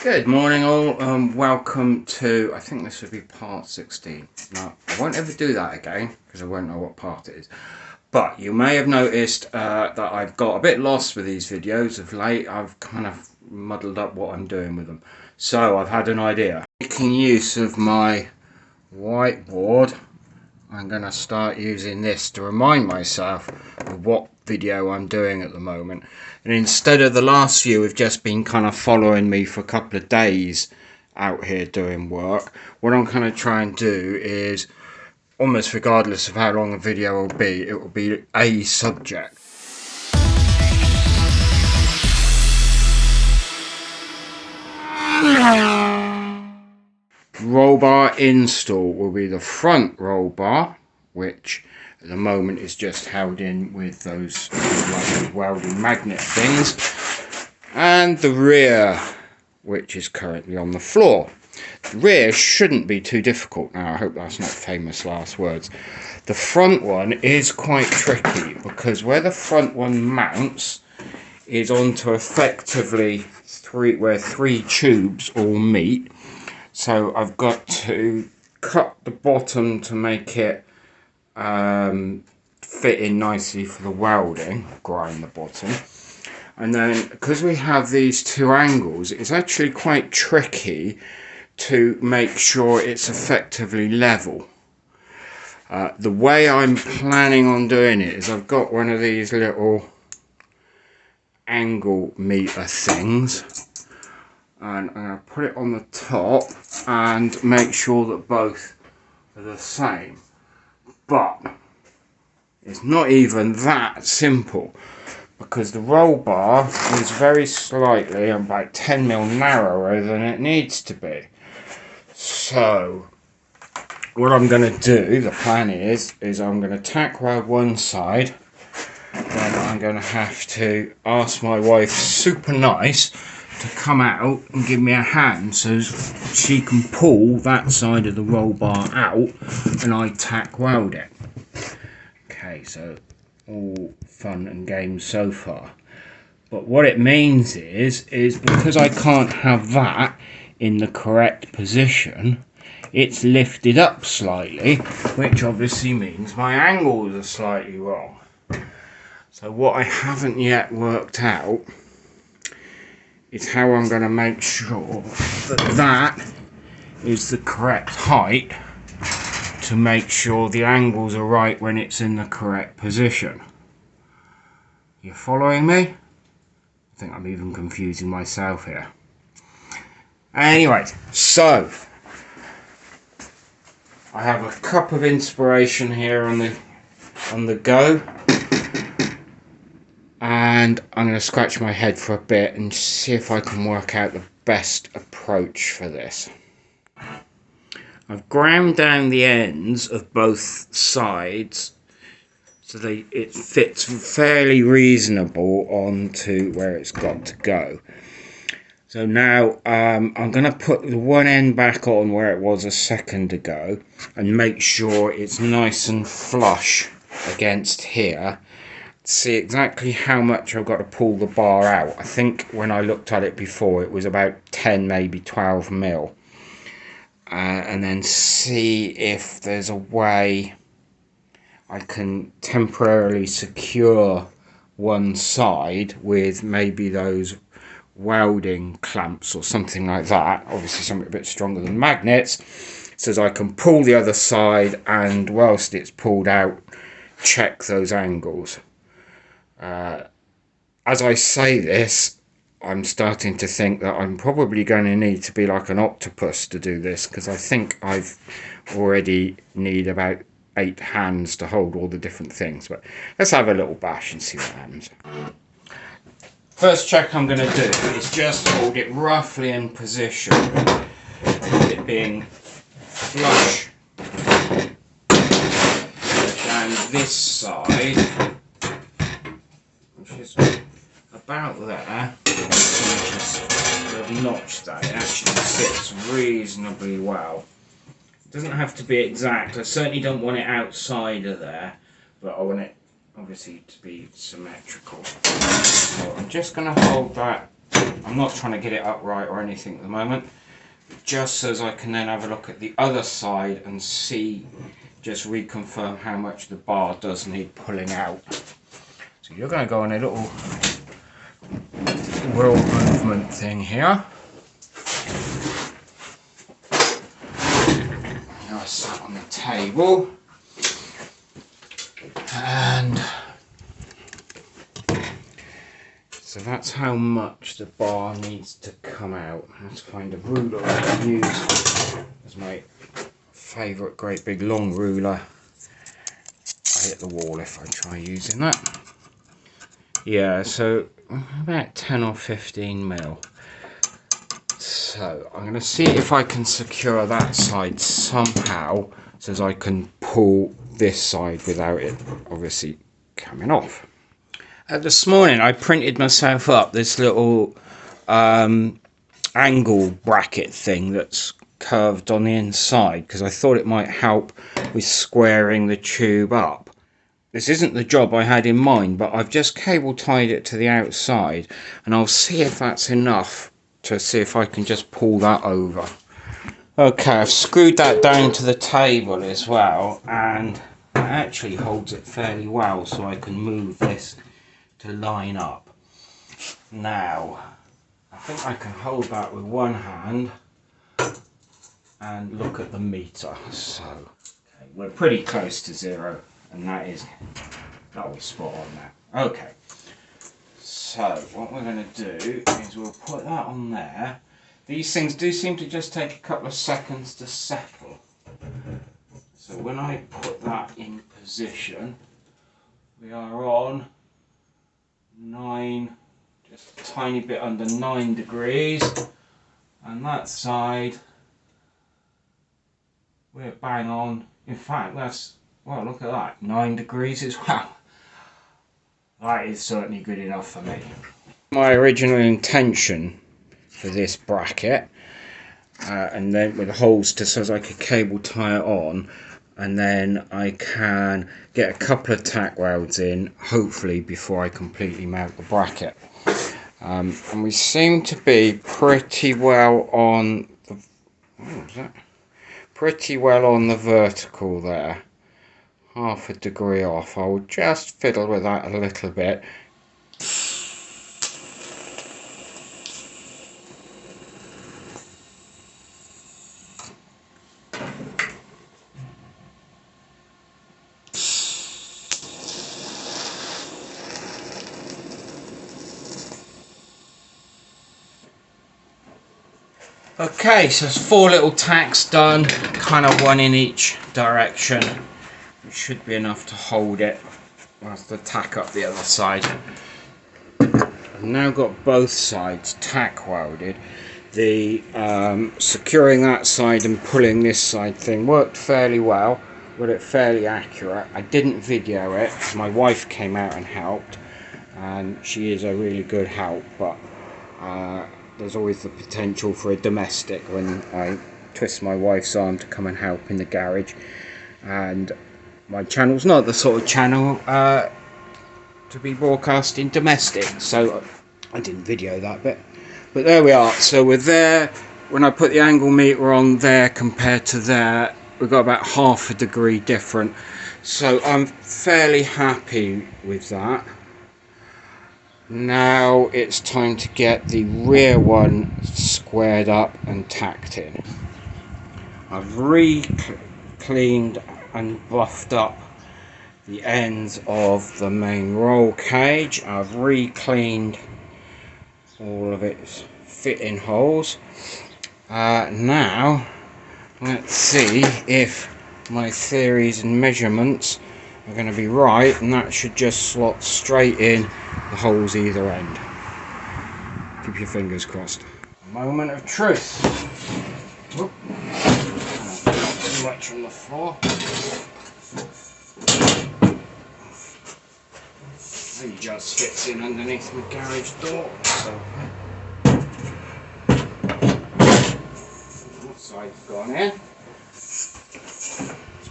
Good morning all, welcome to, I think this would be part 16. Now, I won't ever do that again, because I won't know what part it is. But you may have noticed that I've got a bit lost with these videos of late. I've kind of muddled up what I'm doing with them. So, I've had an idea. Making use of my whiteboard, I'm going to start using this to remind myself of what video I'm doing at the moment. And instead of the last few have just been kind of following me for a couple of days out here doing work, what I'm going to try and do is, almost regardless of how long the video will be, it will be a subject. Roll bar install will be the front roll bar, which at the moment is just held in with those like welding magnet things, and the rear, which is currently on the floor. The rear shouldn't be too difficult. Now, I hope that's not famous last words. The front one is quite tricky because where the front one mounts is onto effectively where three tubes all meet. So I've got to cut the bottom to make it fit in nicely for the welding, grind the bottom. And then because we have these two angles, it's actually quite tricky to make sure it's effectively level. The way I'm planning on doing it is I've got one of these little angle meter things, and I'm going to put it on the top and make sure that both are the same. But it's not even that simple, because the roll bar is very slightly about 10mm narrower than it needs to be. So what I'm going to do, the plan is I'm going to tack weld one side, then I'm going to have to ask my wife super nice to come out and give me a hand so she can pull that side of the roll bar out and I tack weld it. Okay, so all fun and games so far. But what it means is because I can't have that in the correct position, it's lifted up slightly, which obviously means my angles are slightly wrong. So what I haven't yet worked out is how I'm going to make sure that that is the correct height to make sure the angles are right when it's in the correct position. You following me? I think I'm even confusing myself here. Anyway, so I have a cup of inspiration here on the go, and I'm going to scratch my head for a bit and see if I can work out the best approach for this. I've ground down the ends of both sides so it fits fairly reasonable onto where it's got to go. So now I'm going to put the one end back on where it was a second ago and make sure it's nice and flush against here. See exactly how much I've got to pull the bar out. I think when I looked at it before it was about 10, maybe 12mm. And then see if there's a way I can temporarily secure one side with maybe those welding clamps or something like that. Obviously something a bit stronger than magnets, so as I can pull the other side and whilst it's pulled out check those angles. As I say this, I'm starting to think that I'm probably going to need to be like an octopus to do this, because I think I've already need about 8 hands to hold all the different things. But let's have a little bash and see what happens. First check I'm going to do is just hold it roughly in position, with it being flush down this side, which is about there. I've notched that. It actually sits reasonably well. It doesn't have to be exact. I certainly don't want it outside of there, but I want it obviously to be symmetrical. So I'm just going to hold that I'm not trying to get it upright or anything at the moment, just so as I can then have a look at the other side and see, just reconfirm how much the bar does need pulling out. So you're going to go on a little wheel movement thing here. Now I sat on the table, and so that's how much the bar needs to come out. Let's find a ruler I can use as my favourite great big long ruler. I hit the wall if I try using that. Yeah, so about 10 or 15 mil. So I'm going to see if I can secure that side somehow so as I can pull this side without it obviously coming off. This morning I printed myself up this little angle bracket thing that's curved on the inside because I thought it might help with squaring the tube up. This isn't the job I had in mind, but I've just cable tied it to the outside, and I'll see if that's enough to see if I can just pull that over. Okay, I've screwed that down to the table as well, and it actually holds it fairly well, so I can move this to line up. Now, I think I can hold that with one hand and look at the meter. So, okay, we're pretty close to 0, and that was spot on now. Okay, so what we're going to do is we'll put that on there. These things do seem to just take a couple of seconds to settle. So when I put that in position, we are on 9, just a tiny bit under 9 degrees, and that side we're bang on. In fact, that's, well, look at that, 9 degrees as well. That is certainly good enough for me. My original intention for this bracket, and then with the holes just so as I could cable tie it on, and then I can get a couple of tack welds in, hopefully before I completely mount the bracket. And we seem to be pretty well on the, what was that? Pretty well on the vertical there. Half a degree off. I'll just fiddle with that a little bit. Okay, so there's 4 little tacks done, kind of one in each direction. It should be enough to hold it whilst I tack up the other side. I've now got both sides tack welded. The securing that side and pulling this side thing worked fairly well, got it fairly accurate. I didn't video it because my wife came out and helped, and she is a really good help, but there's always the potential for a domestic when I twist my wife's arm to come and help in the garage. And my channel's not the sort of channel to be broadcasting domestic, so I didn't video that bit. But there we are. So we're there. When I put the angle meter on there compared to there, we've got about half a degree different. So I'm fairly happy with that. Now it's time to get the rear one squared up and tacked in. I've re-cleaned and buffed up the ends of the main roll cage. I've re-cleaned all of its fitting holes. Now let's see if my theories and measurements are going to be right, and that should just slot straight in the holes either end. Keep your fingers crossed. Moment of truth. Whoop. Not too much on the floor. It just fits in underneath my garage door. So that side's gone in. I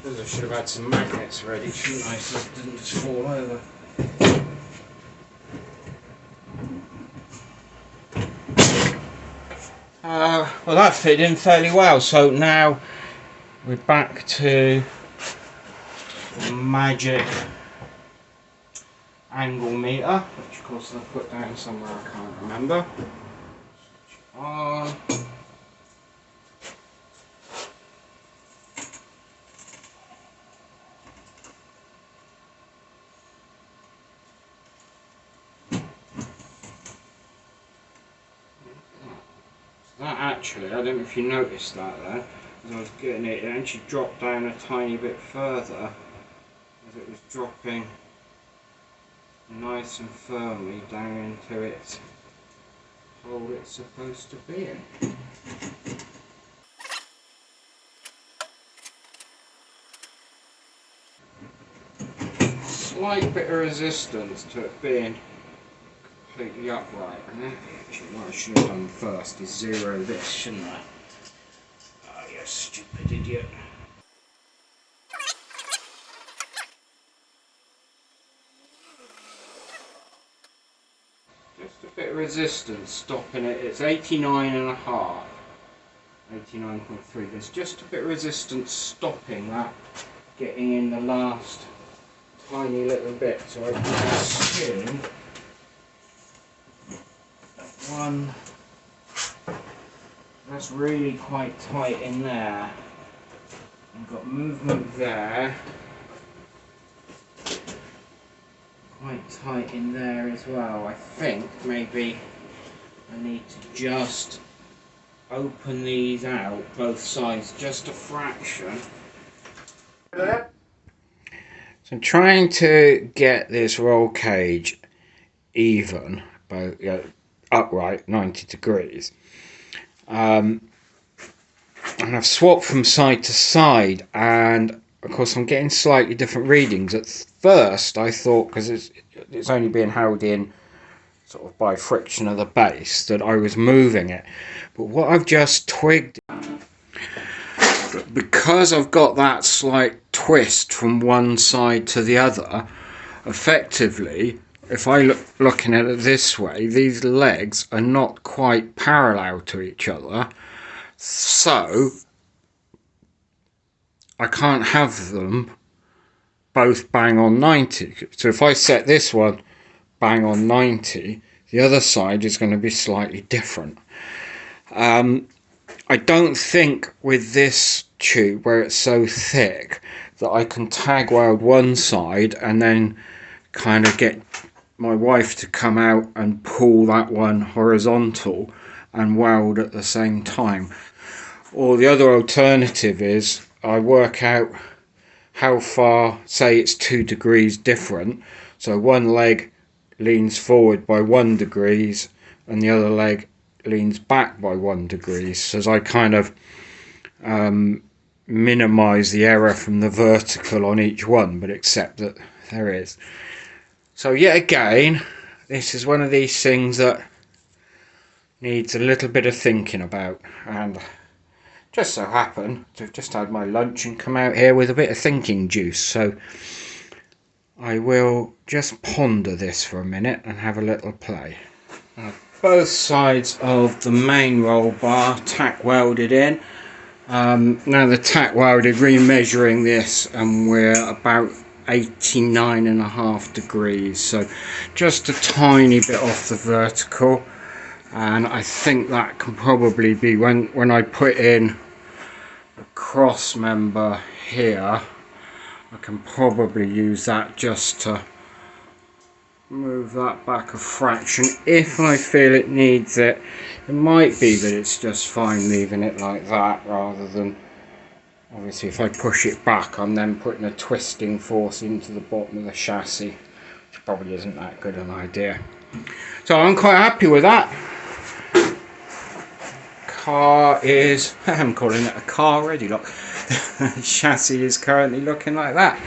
suppose I should have had some magnets ready, shouldn't I, so it didn't just fall over. well, that fit in fairly well. So now we're back to the magic angle meter, which of course I've put down somewhere I can't remember. Switch on. That actually, I don't know if you noticed that there, as I was getting it, it actually dropped down a tiny bit further, as it was dropping nice and firmly down into its hole it's supposed to be in. Slight bit of resistance to it being completely upright. And actually, what I should have done first is zero this, shouldn't I? Oh, you stupid idiot. Just a bit of resistance stopping it. It's 89.5. 89.3. There's just a bit of resistance stopping that getting in the last tiny little bit. So I can assume one that's really quite tight in there. I've got movement there, quite tight in there as well. I think maybe I need to just open these out both sides just a fraction. So I'm trying to get this roll cage even, both upright 90 degrees, and I've swapped from side to side, and of course I'm getting slightly different readings. At first I thought, because it's only being held in sort of by friction of the base, that I was moving it, but what I've just twigged, because I've got that slight twist from one side to the other, effectively, if I looking at it this way, these legs are not quite parallel to each other, so I can't have them both bang on 90. So if I set this one bang on 90, the other side is going to be slightly different. I don't think with this tube, where it's so thick, that I can tag weld one side and then kind of get my wife to come out and pull that one horizontal and weld at the same time. Or the other alternative is I work out how far, say it's 2 degrees different, so one leg leans forward by 1 degree and the other leg leans back by 1 degree, so as I kind of minimize the error from the vertical on each one, but except that there is. So yet again, this is one of these things that needs a little bit of thinking about, and just so happened to have just had my lunch and come out here with a bit of thinking juice, so I will just ponder this for a minute and have a little play. Both sides of the main roll bar tack welded in. Now the tack welded, remeasuring this, and we're about 89.5 degrees, so just a tiny bit off the vertical, and I think that can probably be when I put in a cross member here, I can probably use that just to move that back a fraction if I feel it needs it. It might be that it's just fine leaving it like that, rather than, obviously if I push it back I'm then putting a twisting force into the bottom of the chassis, which probably isn't that good an idea. So I'm quite happy with that. Car is, I'm calling it a car ready lock. Chassis is currently looking like that.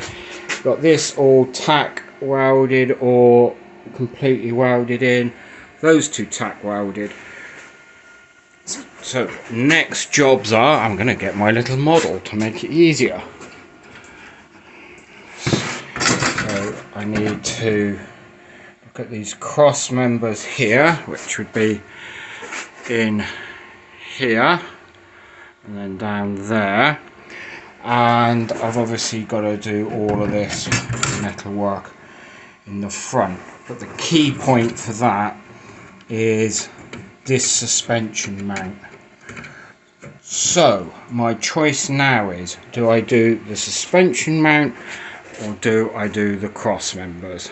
Got this all tack welded or completely welded in, those two tack welded. So next jobs are, I'm going to get my little model to make it easier. So I need to look at these cross members here, which would be in here and then down there, and I've obviously got to do all of this metal work in the front, but the key point for that is this suspension mount. So my choice now is, do I do the suspension mount or do I do the cross members?